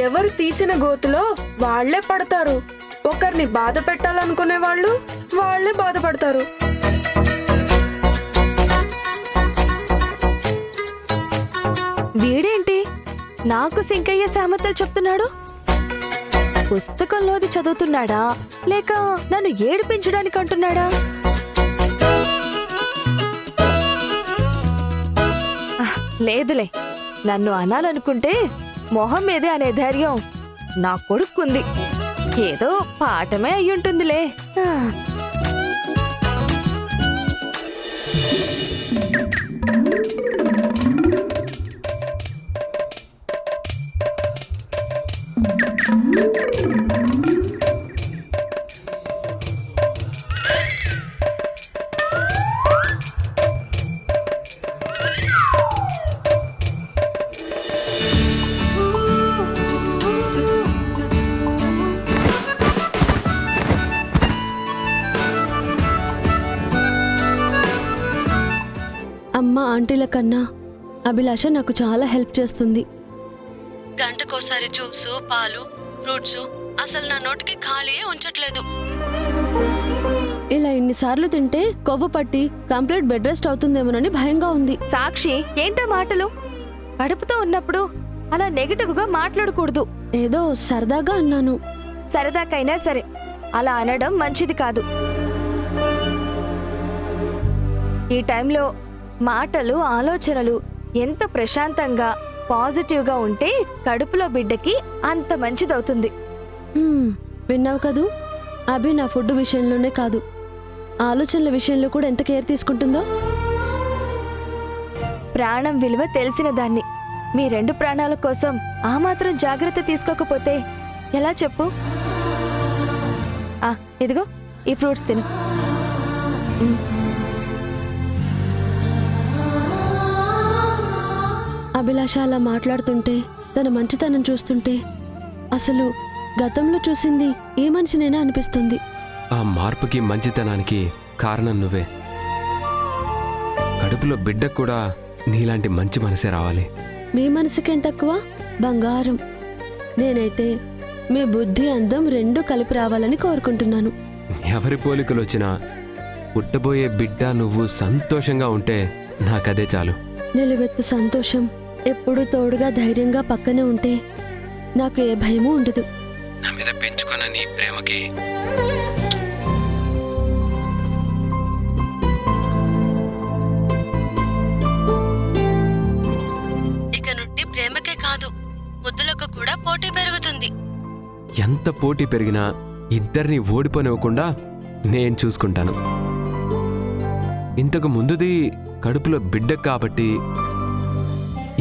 ఎవరు తీసిన గోతులో వాళ్లే పడతారు. ఒకరిని బాధ పెట్టాలనుకునే వాళ్ళు వాళ్లే బాధపడతారు. వీడేంటి నాకు సింకయ్య సామెతలు చెప్తున్నాడు? పుస్తకంలోది చదువుతున్నాడా లేక నన్ను ఏడిపించడానికి అంటున్నాడా? లేదులే, నన్ను అనాలనుకుంటే మొహం మీదే అనే ధైర్యం నా కొడుక్కుంది. ఏదో పాఠమే అయ్యుంటుందిలే. అమ్మ ఆంటీల కన్నా అభిలాష నాకు చాలా హెల్ప్ చేస్తుంది. గంటకోసారి జ్యూసు, పాలు, ఫ్రూట్స్ అసలు నా నోటికి ఖాళీయే ఉంచట్లేదు. ఇలా ఇన్నిసార్లు తింటే కొవ్వు పట్టి కంప్లీట్ బెడ్ రెస్ట్ అవుతుందేమోనని భయంగా ఉంది. సాక్షి, ఏంటో మాటలు? కడుపుతో ఉన్నప్పుడు అలా నెగటివ్ గా మాట్లాడకూడదు. ఏదో సరదాగా అన్నాను. సరదాకైనా సరే అలా అనడం మంచిది కాదు. ఈ టైంలో మాటలు, ఆలోచనలు ఎంత ప్రశాంతంగా పాజిటివ్గా ఉంటే కడుపులో బిడ్డకి అంత మంచిదవుతుంది. విన్నావు కదూ, అభి నా ఫుడ్ విషయంలోనే కాదు, ఆలోచనల విషయంలో కూడా ఎంత కేర్ తీసుకుంటుందో. ప్రాణం విలువ తెలిసిన దాన్ని మీ 2 ప్రాణాల కోసం ఆ మాత్రం జాగ్రత్త తీసుకోకపోతే ఎలా చెప్పు? ఇదిగో ఈ ఫ్రూట్స్ తిను. అభిలాష అలా మాట్లాడుతుంటే, తన మంచితనం చూస్తుంటే అసలు గతంలో చూసింది ఏ మనిషినైనా అనిపిస్తుంది. ఆ మార్పుకి మంచితనానికి కారణం నువ్వే. కడుపులో బిడ్డకు కూడా నీలాంటి మంచి మనసే రావాలి. మీ మనసుకేం తక్కువ? బంగారం. నేనైతే మీ బుద్ధి అందం రెండూ కలిపి రావాలని కోరుకుంటున్నాను. ఎవరి పోలికలు వచ్చినా పుట్టబోయే బిడ్డ నువ్వు సంతోషంగా ఉంటే నాకదే చాలు. నిలువెత్తు సంతోషం ఎప్పుడూ తోడుగా ధైర్యంగా పక్కనే ఉంటే నాకు ఏ భయమూ ఉండదు. నా మీద పెంచుకున్న నీ ప్రేమకి ఇక నుండి ప్రేమకే కాదు, ముద్దులకు కూడా పోటీ పెరుగుతుంది. ఎంత పోటీ పెరిగినా ఇద్దరిని ఓడిపోనివ్వకుండా నేను చూసుకుంటాను. ఇంతకు ముందుది కడుపులో బిడ్డ కాబట్టి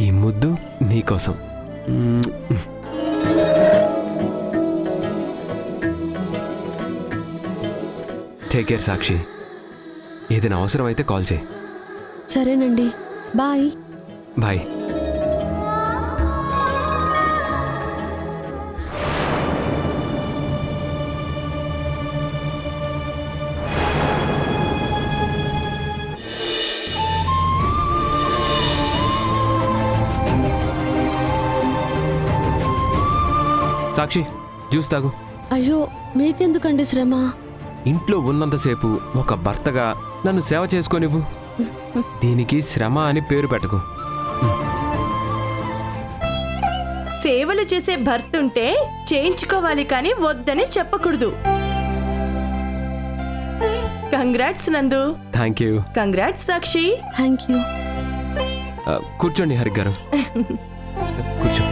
ఈ ముద్దు నీకోసం. టేక్ కేర్ సాక్షి. ఏదైనా అవసరం అయితే కాల్ చేయి. సరేనండి, బాయ్. బాయ్. సాక్షి, జ్యూస్ తాగు. అయ్యో, మీకెందుకండి శ్రమ? ఇంట్లో ఉన్నంతసేపు ఒక భర్తగా నన్ను సేవ చేసుకోనివ్వు. దీనికి శ్రమ అని పేరు పెట్టకు. సేవలు చేసే భర్త ఉంటే చేయించుకోవాలి కానీ వద్దని చెప్పకూడదు. Congrats Nandu. Thank you. Congrats Sakshi. Thank you. కూర్చోండి హరి గారు, కూర్చో.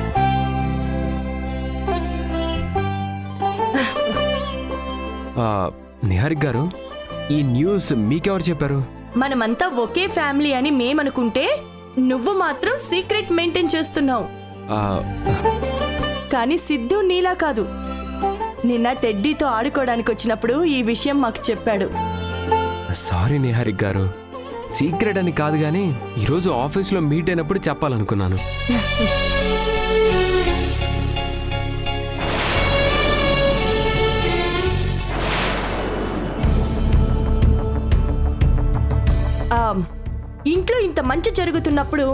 నిహారిక్ గారు, ఈ న్యూస్ మీకెవరు చెప్పారు? మనమంతా ఒకే ఫ్యామిలీ అని మేమనుకుంటే నువ్వు మాత్రం సీక్రెట్ మెయింటైన్ చేస్తున్నావు. కానీ సిద్ధు నీలా కాదు. నిన్న టెడ్డీతో ఆడుకోవడానికి వచ్చినప్పుడు ఈ విషయం మాకు చెప్పాడు. సారీ నిహారిక్ గారు, సీక్రెట్ అని కాదు కానీ ఈరోజు ఆఫీస్లో మీట్ అయినప్పుడు చెప్పాలనుకున్నాను. ఇంట్లో ఇంత మంచి జరుగుతున్నప్పుడు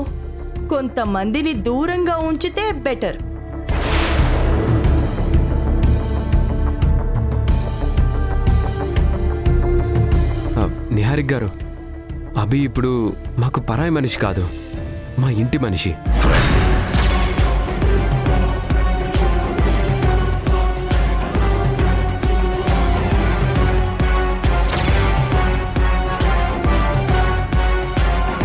కొంతమందిని దూరంగా ఉంచితే బెటర్. నిహారిక్ గారు, అభి ఇప్పుడు మాకు పరాయి మనిషి కాదు, మా ఇంటి మనిషి.